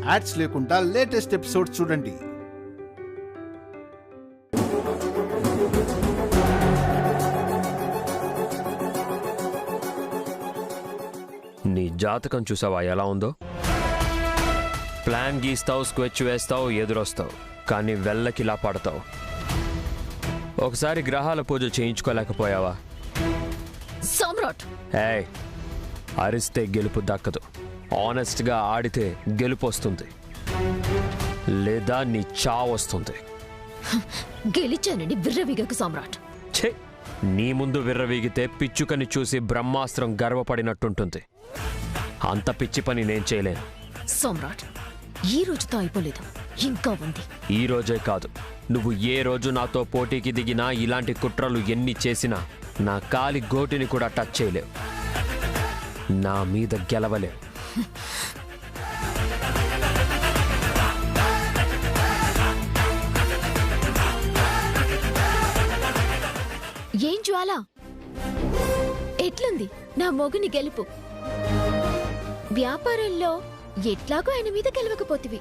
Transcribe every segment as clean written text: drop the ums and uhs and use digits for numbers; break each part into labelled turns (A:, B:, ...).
A: Ads లేకుండా latest episodes చూడండి.
B: నీ జాతకం చూసావా ఎలా ఉందో? ప్లాన్ గీస్తావు, స్కెచ్ వేస్తావు, ఎదురొస్తావు, కానీ వెళ్ళకిలా పడతావు. ఒకసారి గ్రహాల పూజ చేయించుకోలేకపోయావా?
C: సామ్రాట్,
B: ఏయ్, అరిస్తే గెలుపు దక్కదు. ఆనెస్ట్గా ఆడితే గెలుపు వస్తుంది, లేదా నీ చావు వస్తుంది.
C: గెలిచానని విర్రవీగకు సామ్రాట్.
B: ఛే, నీ ముందు విర్రవీగితే పిచ్చుకని చూసి బ్రహ్మాస్త్రం గర్వపడినట్టుంటుంది. అంత పిచ్చి పని నేను చేయలేను.
C: సామ్రాట్, ఈ రోజుతో అయిపోలేదు, ఇంకా ఉంది.
B: ఈ రోజే కాదు, నువ్వు ఏ రోజు నాతో పోటీకి దిగినా, ఇలాంటి కుట్రలు ఎన్ని చేసినా నా కాలి గోటిని కూడా టచ్ చేయలేవు, నా మీద గెలవలేవు.
C: ఏం జ్వాల, ఎట్లుంది నా మొగుని గెలుపు? వ్యాపారంలో ఎట్లాగో ఆయన మీద గెలవకపోతివి,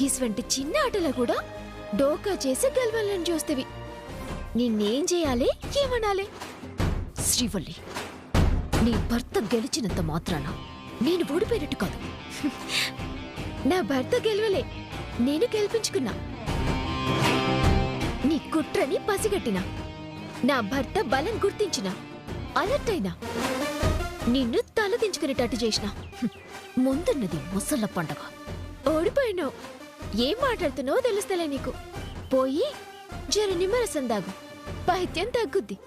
C: గిస్వంటి చిన్న ఆటలో కూడా డోకా చేసి గెలవాలని చూస్తేవి. నిన్నేం చేయాలి, ఏమనాలి? శ్రీవల్లి, నీ భర్త గెలిచినంత మాత్రాన నేను ఓడిపోయినట్టు కాదు. నా భర్త గెలవలే, నేను గెలిపించుకున్నా. నీ కుట్రని పసిగట్టినా, నా భర్త బలం గుర్తించినా, అలర్ట్ అయినా, నిన్ను తలదించుకునేటట్టు చేసిన. ముందున్నది ముసళ్ళ పండగ. ఓడిపోయినావు, ఏం మాట్లాడుతున్నావో తెలుస్తలే నీకు. పోయి జర నిమ్మరసం దాగు, పైత్యం తగ్గుద్ది.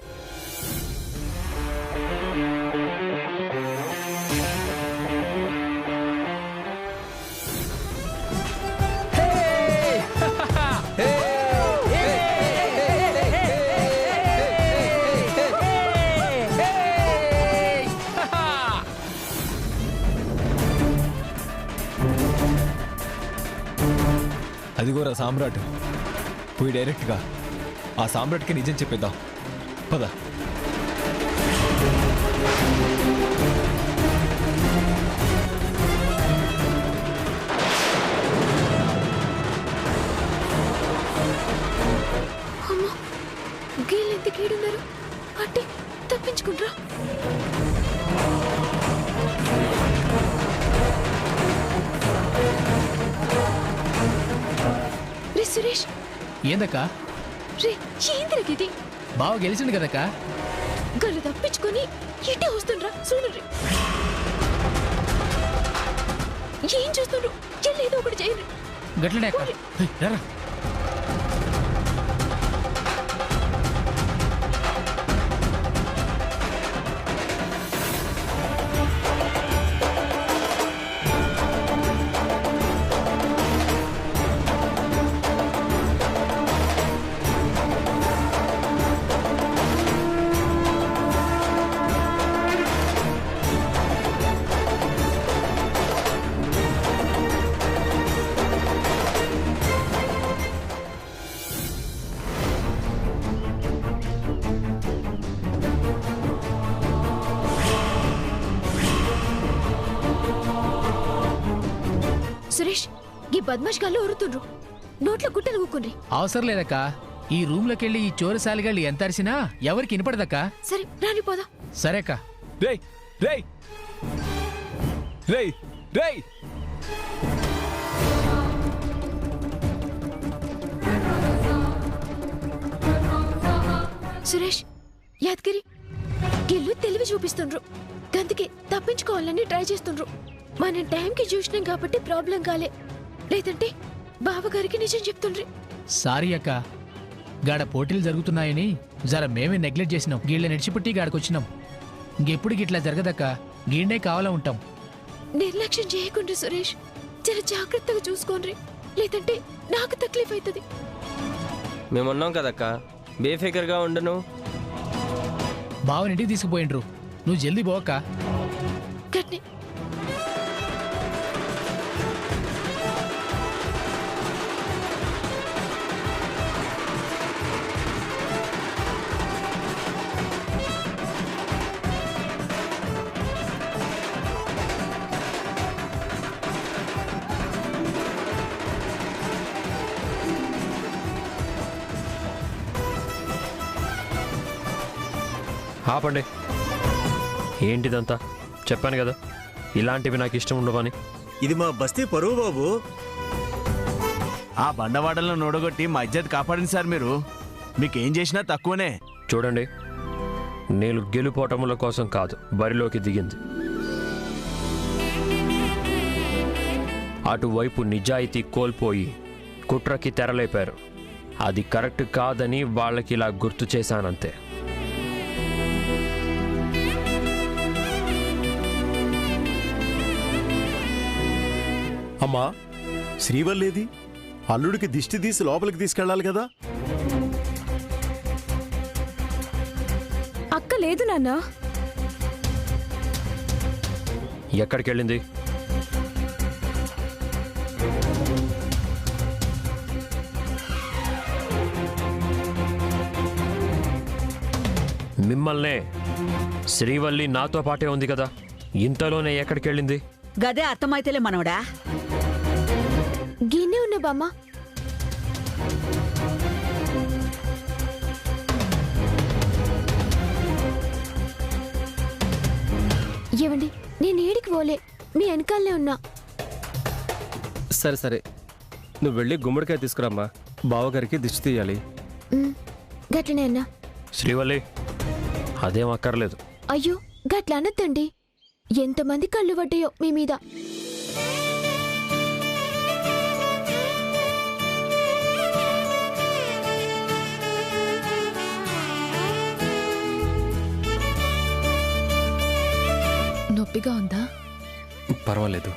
D: అదిగోరా సామ్రాట్, పోయి డైరెక్ట్గా ఆ సామ్రాట్కి నిజం చెప్పేద్దాం. పద.
C: అమ్మా, గీళ్ళెంత కీడున్నారు, అంటే తప్పించుకుంట్రా. సురేష్,
E: ఏందక్కా?
C: రే, ఏంద్రగిది?
E: బావ గెలిచింది కదక్కా.
C: గల్లు తప్పించుకొని ఇటే వస్తుండ్రా, చూడండి. ఏం చూస్తుండ్రు? ఏదో ఒకటి చేయండి.
E: గట్లనే అక్క. రా.
C: సురేష్, ఈ బద్మాష్ గాళ్ళు ఉరుతుండ్రు, నోట్లో గుట్టలు కూకుండ్రి.
E: అవసరం లేదక్కా, ఈ రూమ్ లోకెళ్ళి ఈ చోరసాలిగాళ్ళు ఎంత అరిసినా ఎవరికి వినపడదక్కా.
C: సరే, రానిపోదా.
E: సరే అక్క.
D: రేయ్ రేయ్ రేయ్ రేయ్
C: సురేష్, యాద్గిరి, గిల్లు తెలివి చూపిస్తుండ్రు, గందుకే తప్పించుకోవాలని ట్రై చేస్తుండ్రు. మనం టైంకి చూసినాం కాబట్టి ప్రాబ్లం కాలే, లేదంటే బావగారికి నిజం చెప్తుండ్రి.
E: సారీ అక్క, గాడ పోటీలు జరుగుతున్నాయని జర మేమే నెగ్లెక్ట్ చేసినాం. గీళ్ళ నడిచిపుట్టి గాడకొచ్చినాం. ఇంకెప్పుడు గిట్లా జరగదక్క, గీండే కావాలా ఉంటాం.
C: నిర్లక్ష్యం చేయకుండా సురేష్, జర జాగ్రత్తగా చూసుకోండి, లేదంటే నాకు తక్లీఫ్ అవుతుంది.
F: మేమున్నాం కదక్క, బేఫికర్గా ఉండను.
E: బావనింటికి తీసుకుపోయిండ్రు, నువ్వు జల్దీ పోవక్క.
C: గట్నే.
B: ఆపండి. ఏంటిదంతా? చెప్పాను కదా ఇలాంటివి నాకు ఇష్టం ఉండవని.
G: ఇది మా బస్తీ పరువు బాబు.
A: ఆ బండవాడలను నోడగొట్టి మా ఇజ్జత్ కాపాడింది సార్ మీరు. మీకేం చేసినా తక్కువనే.
B: చూడండి, నేను గెలుపోటముల కోసం కాదు బరిలోకి దిగింది. అటువైపు నిజాయితీ కోల్పోయి కుట్రకి తెరలేపారు. అది కరెక్ట్ కాదని వాళ్ళకి ఇలా గుర్తు చేశానంతే.
H: అమ్మా, శ్రీవల్లేది? అల్లుడికి దిష్టి తీసి లోపలికి తీసుకెళ్ళాలి కదా.
C: అక్క లేదు నాన్న.
B: ఎక్కడికి వెళ్ళింది? మిమ్మల్నే. శ్రీవల్లి నాతో పాటే ఉంది కదా, ఇంతలోనే ఎక్కడికి వెళ్ళింది?
I: గదే అర్థమైతేలే మనవడా.
C: గిన్నె ఉన్న బామ్మ. ఏవండి, నేను ఏడికి పోలే, మీ వెనకాలనే ఉన్నా.
F: సరే సరే, నువ్వు వెళ్ళి గుమ్మడికాయ తీసుకురామ్మా. బావగారికి దిష్టి తీయాలి.
C: గట్లనే అన్నా.
B: శ్రీవల్లి, అదేం అక్కర్లేదు.
C: అయ్యో, గట్ల అనొద్దండి. ఎంతమంది కళ్ళు పడ్డాయో మీ మీద. నొప్పిగా ఉందా?
F: పర్వాలేదు.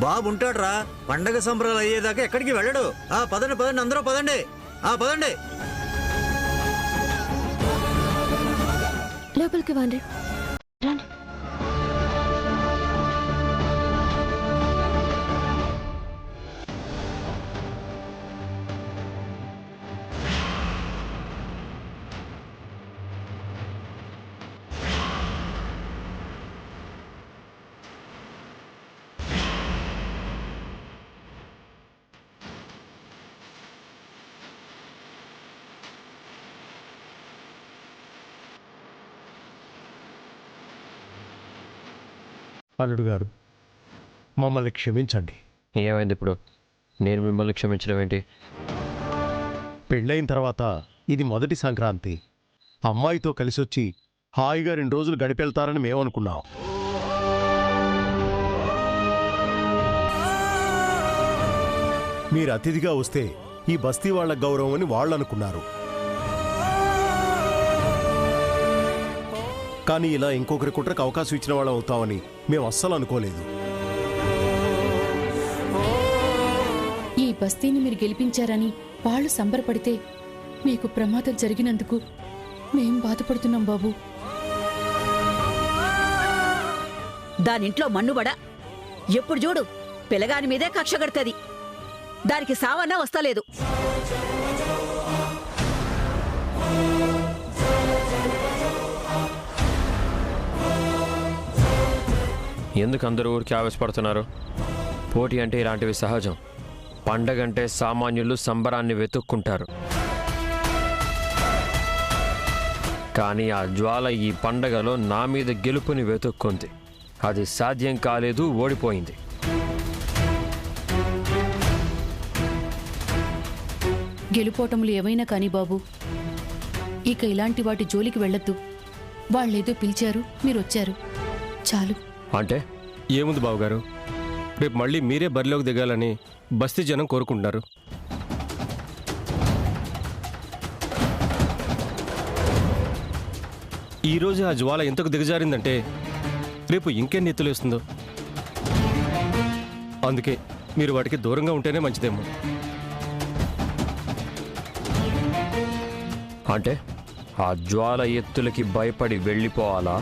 G: బాబు ఉంటాడ్రా, పండగ సంబరాలు అయ్యేదాకా ఎక్కడికి వెళ్ళడు. పదండి పదండి, అందరూ పదండి. పదండి.
C: లోపలికి వాండ్రి. రండి.
H: అల్లుడు గారు, మమ్మల్ని క్షమించండి.
B: ఏమైంది ఇప్పుడు? నేను మిమ్మల్ని క్షమించడం ఏంటి?
H: పెళ్ళైన తర్వాత ఇది మొదటి సంక్రాంతి. అమ్మాయితో కలిసొచ్చి హాయిగా 2 రోజులు గడిపెళ్తారని మేమనుకున్నాం. మీరు అతిథిగా వస్తే ఈ బస్తీ వాళ్ల గౌరవం అని వాళ్ళు అనుకున్నారు. కానీ ఇలా ఇంకొకరి కుట్రకు అవకాశం ఇచ్చిన వాళ్ళం అవుతామని మేము అస్సలు అనుకోలేదు.
J: ఈ బస్తీని మీరు గెలిపించారని వాళ్ళు సంబరపడితే మీకు ప్రమాదం జరిగినందుకు మేం బాధపడుతున్నాం బాబు.
I: దానింట్లో మన్నుబడ ఎప్పుడు చూడు పిల్లగాని మీదే కక్ష కడుతుంది. దానికి సావన్నా వస్తలేదు.
B: ఎందుకు అందరూ ఊరికి ఆవేశపడుతున్నారు? పోటీ అంటే ఇలాంటివి సహజం. పండగంటే సామాన్యులు సంబరాన్ని వెతుక్కుంటారు. కానీ ఆ జ్వాల ఈ పండగలో నా మీద గెలుపుని వెతుక్కుంది. అది సాధ్యం కాలేదు, ఓడిపోయింది.
J: గెలుపోటములు ఏవైనా కాని బాబు, ఇక ఇలాంటి వాటి జోలికి వెళ్ళొద్దు. వాళ్ళేదో పిలిచారు, మీరొచ్చారు, చాలు.
B: అంటే
F: ఏముంది బావగారు, రేపు మళ్ళీ మీరే బరిలోకి దిగాలని బస్తీ జనం కోరుకుంటున్నారు. ఈరోజు ఆ జ్వాల ఎంతకు దిగజారిందంటే రేపు ఇంకెన్ని ఎత్తులేస్తుందో. అందుకే మీరు వాటికి దూరంగా ఉంటేనే మంచిదేమో.
B: అంటే ఆ జ్వాల ఎత్తులకి భయపడి వెళ్ళిపోవాలా?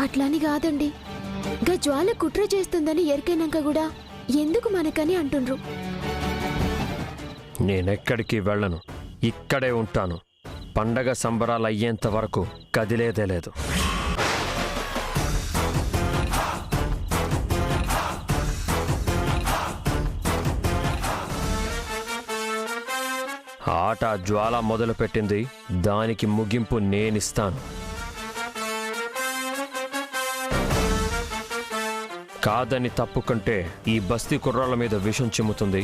C: అట్లాని కాదండి, గా జ్వాల కుట్ర చేస్తుందని ఎరికైనాక కూడా ఎందుకు మనకని అంటుండ్రు.
B: నేనెక్కడికి వెళ్ళను, ఇక్కడే ఉంటాను. పండగ సంబరాలు అయ్యేంత వరకు కదిలేదే లేదు. ఆట జ్వాల మొదలుపెట్టింది, దానికి ముగింపు నేనిస్తాను. కాదని తప్పుకుంటే ఈ బస్తీ కుర్రాళ్ళ మీద విషం చిమ్ముతుంది.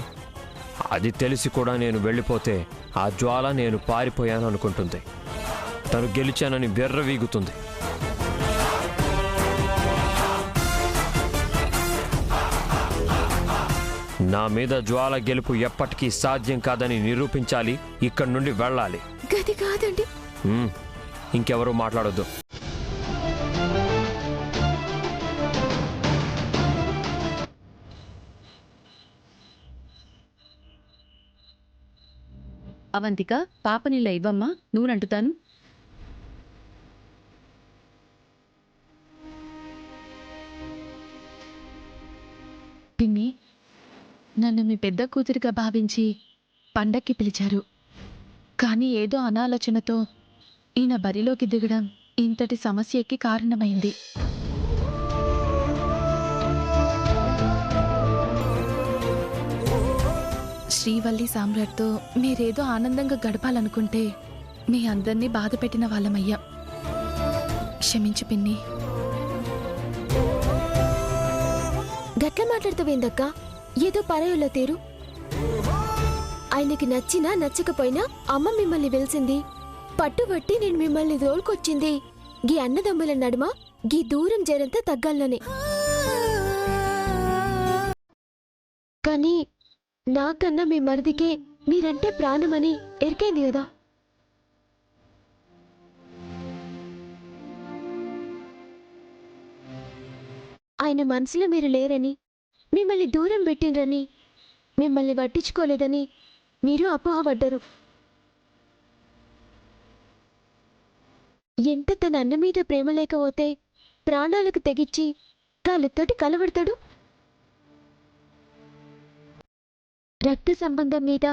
B: అది తెలిసి కూడా నేను వెళ్ళిపోతే ఆ జ్వాల నేను పారిపోయాను అనుకుంటుంది. తను గెలిచానని వెర్రవీగుతుంది. నా మీద జ్వాల గెలుపు ఎప్పటికీ సాధ్యం కాదని నిరూపించాలి. ఇక్కడి నుండి వెళ్ళాలి.
C: గది కాదండి.
B: ఇంకెవరూ మాట్లాడొద్దు.
J: అవంతిక, పాపనిల్ల ఇవ్వమ్మా, నూనంటుతాను.
C: పిన్ని, నన్ను మీ పెద్ద కూతురిగా భావించి పండక్కి పిలిచారు. కానీ ఏదో అనాలోచనతో ఈయన బరిలోకి దిగడం ఇంతటి సమస్యకి కారణమైంది. శ్రీవల్లి సామ్రాట్తో మీరేదో ఆనందంగా గడపాలనుకుంటే మీ అందరినీ బాధ పెట్టిన వాళ్ళమయ్యా. క్షమించు పిన్ని. గట్ల మాట్లాడుతావేందక్క? ఏదో పరాయుల్లో తీరు. ఆయనకి నచ్చినా నచ్చకపోయినా అమ్మ మిమ్మల్ని వెలిసింది, పట్టుబట్టి నేను మిమ్మల్ని తోలుకొచ్చింది గీ అన్నదమ్ముల నడుమ గీ దూరం జరంతా తగ్గాలనే. కానీ నాకన్నా మీ మరిదికే మీరంటే ప్రాణమని ఎరికైంది కదా. ఆయన మనసులో మీరు లేరని, మిమ్మల్ని దూరం పెట్టిండ్రని, మిమ్మల్ని పట్టించుకోలేదని మీరు అపోహపడ్డరు. ఎంత తన అన్న మీద ప్రేమ లేకపోతే ప్రాణాలకు తెగిచ్చి కాళ్ళతోటి కలబడతాడు. రక్త సంబంధం మీద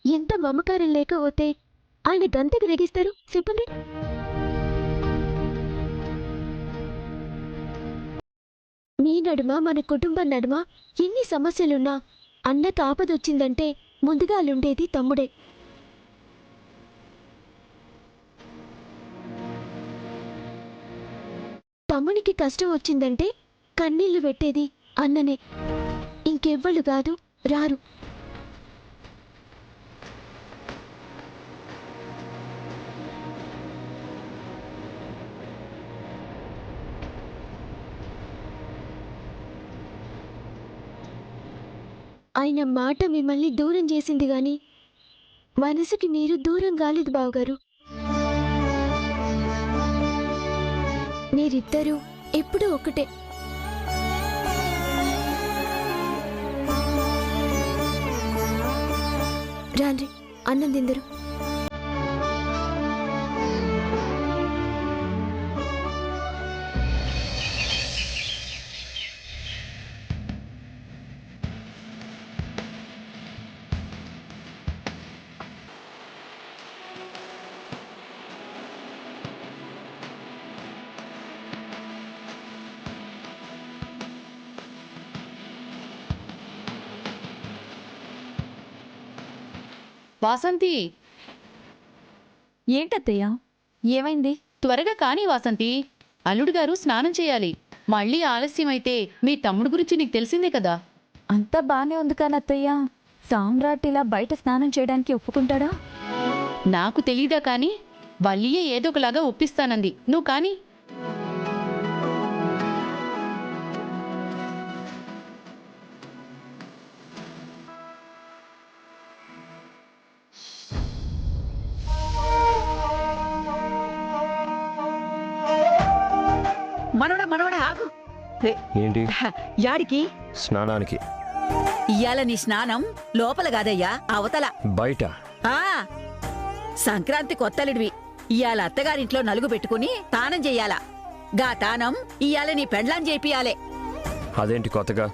C: ఎంత మమకారం లేకపోతే ఆయన గంతకు తెగిస్తారు చెప్పండి. మీ నడుమ మన కుటుంబం నడుమ ఎన్ని సమస్యలున్నా అన్నకు ఆపదొచ్చిందంటే ముందుగా అల్లుండేది తమ్ముడే. తమ్మునికి కష్టం వచ్చిందంటే కన్నీళ్లు పెట్టేది అన్ననే, ఇంకెవ్వళ్ళు కాదు, రారు. ఆయన మాట మిమ్మల్ని దూరం చేసింది గాని మనసుకి మీరు దూరం కాలేదు బావగారు. మీరిద్దరూ ఎప్పుడూ ఒకటే. రాండ్రి, అన్నం తిందరు.
J: వాసంతి,
C: ఏంటత్తయ్యా, ఏమైంది?
J: త్వరగా కానీ వాసంతి, అల్లుడు గారు స్నానం చేయాలి. మళ్ళీ ఆలస్యమైతే మీ తమ్ముడు గురించి నీకు తెలిసిందే కదా.
C: అంతా బానే ఉంది కానీ అత్తయ్య, సామ్రాట్ ఇలా బయట స్నానం చేయడానికి ఒప్పుకుంటాడా?
J: నాకు తెలీదా కానీ వల్లియే ఏదో ఒకలాగా ఒప్పిస్తానంది. నువ్వు కానీ.
I: మనవడా మనవడా ఆగు. ఏ,
B: ఏంటి?
I: యాడికి?
B: స్నానానికి.
I: ఇయ్యాల నీ స్నానం లోపల కాదయ్యా, అవతల.
B: బయట?
I: ఆ సంక్రాంతి కొత్తలిడివి. ఇయాల అత్తగారింట్లో నలుగు పెట్టుకుని తానం చెయ్యాలా. గా తానం ఇయాల నీ పెండ్లాం చేపియాలే.
B: అదేంటి కొత్తగా?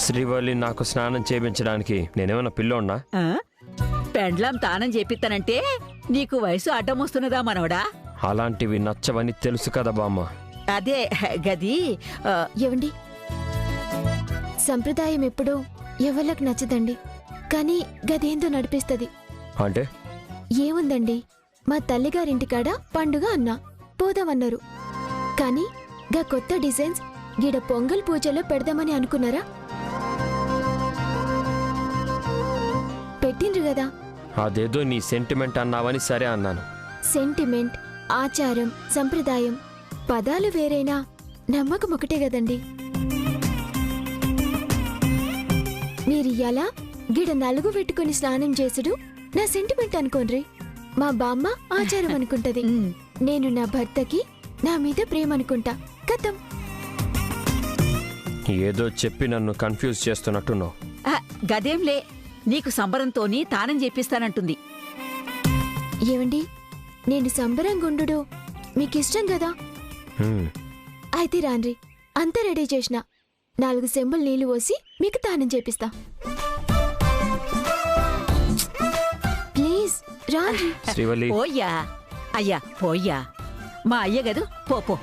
B: శ్రీవల్లి నాకు స్నానం చేయించడానికి నేనేమన్నా పిల్లోన్నా?
I: ఆ? పెండ్లాం తానం చేపిస్తానంటే నీకు వయసు అడ్డం వస్తున్నదా మనవడా?
B: అలాంటివి నచ్చవని తెలుసు కదా బామ్మ.
I: అదే గది.
C: ఏవండి, సంప్రదాయం ఎప్పుడూ ఎవరికి నచ్చదండి, కానీ గదేందో నడిపిస్తుంది.
B: అంటే?
C: ఏముందండి, మా తల్లిగారింటికాడ పండుగ అన్నా పోదామన్నారు. కానీ గా కొత్త డిజైన్స్ గిడ పొంగల్ పూజలో పెడదామని అనుకున్నారా? పెట్టిండ్రు కదా.
B: అదేదో నీ సెంటిమెంట్ అన్నావని సరే అన్నాను.
C: సెంటిమెంట్, ఆచారం, సంప్రదాయం పదాలు వేరైనా నమ్మకం ఒకటే కదండి. మీరియ్యాలా గిడ నలుగు పెట్టుకుని స్నానం చేసుడు నా సెంటిమెంట్ అనుకోండ్రి, మా బామ్మ ఆచారం అనుకుంటది. నేను నా భర్తకి నా మీద ప్రేమ అనుకుంటా. కథం.
B: ఏదో చెప్పి నన్ను కన్ఫ్యూజ్ చేస్తున్నట్టున్నావు.
I: గదేంలే, నీకు సంబరంతోని తానం చేపిస్తానంటుంది.
C: ఏవండి, నేను సంబరంగుండు మీకిష్టం కదా. అయితే రాన్రి, అంతా రెడీ చేసిన 4 చెంబులు నీళ్లు పోసి మీకు తానం చేపిస్తా. ప్లీజ్ రాన్రి.
B: శ్రీవల్లి.
I: పోయ్యా అయ్యా, పోయ్యా. మా అయ్య గదు, పో.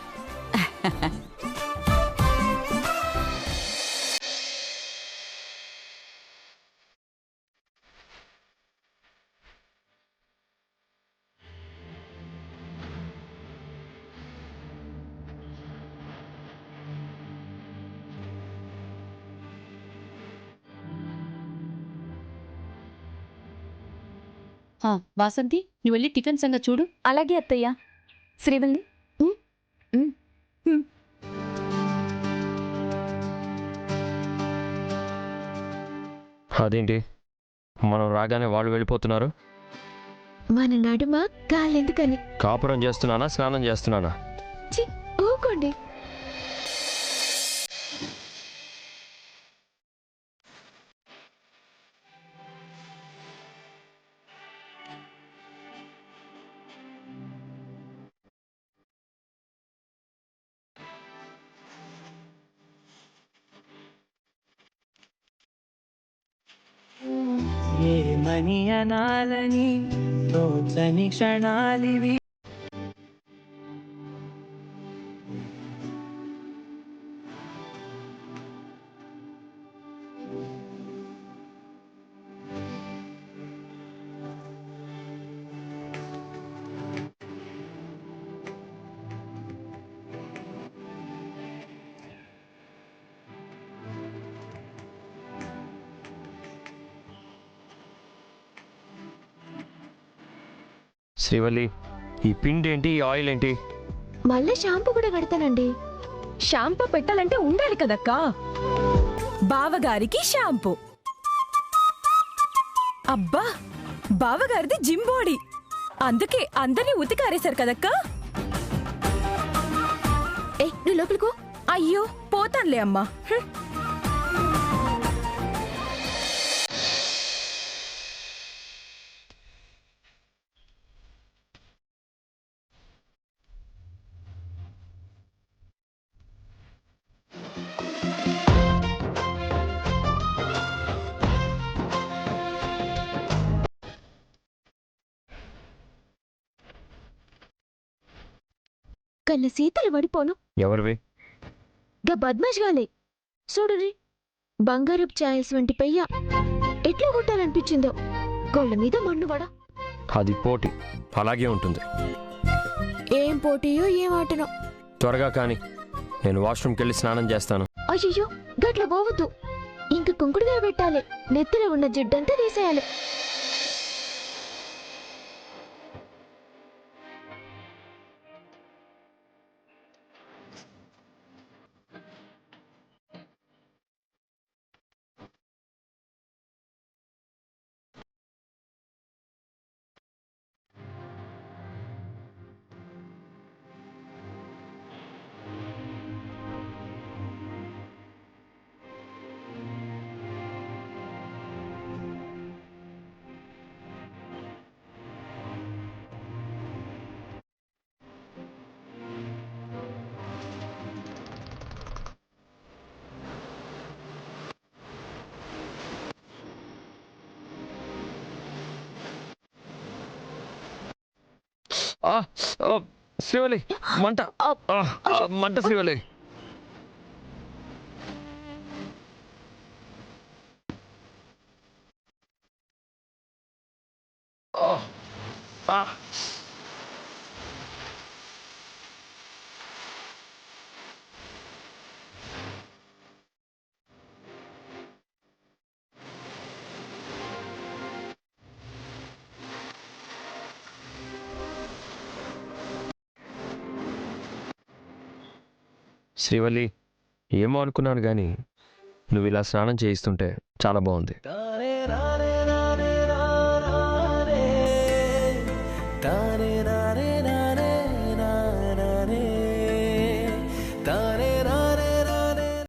J: వాసంతి, నువ్వు వెళ్ళి టిఫిన్ సంగతి చూడు.
C: అలాగే అత్తయ్య. శ్రీవల్లి.
B: అదేంటి మనం రాగానే వాళ్ళు వెళ్ళిపోతున్నారు?
C: మన నడుమ గాలెందుకని.
B: కాపురం చేస్తున్నానా స్నానం చేస్తున్నానా?
C: ఊకోండి.
K: ఏమని అనాలని తోచని క్షణాలివి.
B: శ్రీవల్లి, ఈ పిండి ఏంటి, ఈ ఆయిల్ ఏంటి?
C: మళ్ళీ షాంపూ కూడా కడతానండి.
L: షాంపూ పెట్టాలంటే ఉండాలి కదక్కా. బావగారికి షాంపూ. అబ్బా, బావగారిది జిమ్ బాడీ, అందుకే అందరినీ ఉతికారేశారు కదక్కా.
C: నువ్వు లోపలికో.
L: అయ్యో, పోతానులే అమ్మా.
C: కన్న సీతలు పడిపోను.
B: ఎవరివి?
C: గా బద్మాష్ గాలే చూడురి, బంగారపు ఛాయల్స్ వంటి పెయ్య ఎట్లా కొట్టాలనిపించిందో. గోళ్ళ మీద మన్నుబడ.
B: అది పోటీ, అలాగే ఉంటుంది.
C: ఏం పోటీయో ఏం ఆటనో.
B: త్వరగా కానీ, నేను వాష్రూమ్కి వెళ్ళి స్నానం చేస్తాను.
C: అయ్యయ్యో, గట్ల పోవద్దు. ఇంక కుంకుడుగా పెట్టాలి, నెత్తిలో ఉన్న జిడ్డంతా తీసేయాలి.
B: శ్రీవల్లి మంట మంట శ్రీవల్లి. శ్రీవల్లి, ఏమో అనుకున్నాను కానీ నువ్వు ఇలా స్నానం చేయిస్తుంటే చాలా బాగుంది.
K: తానే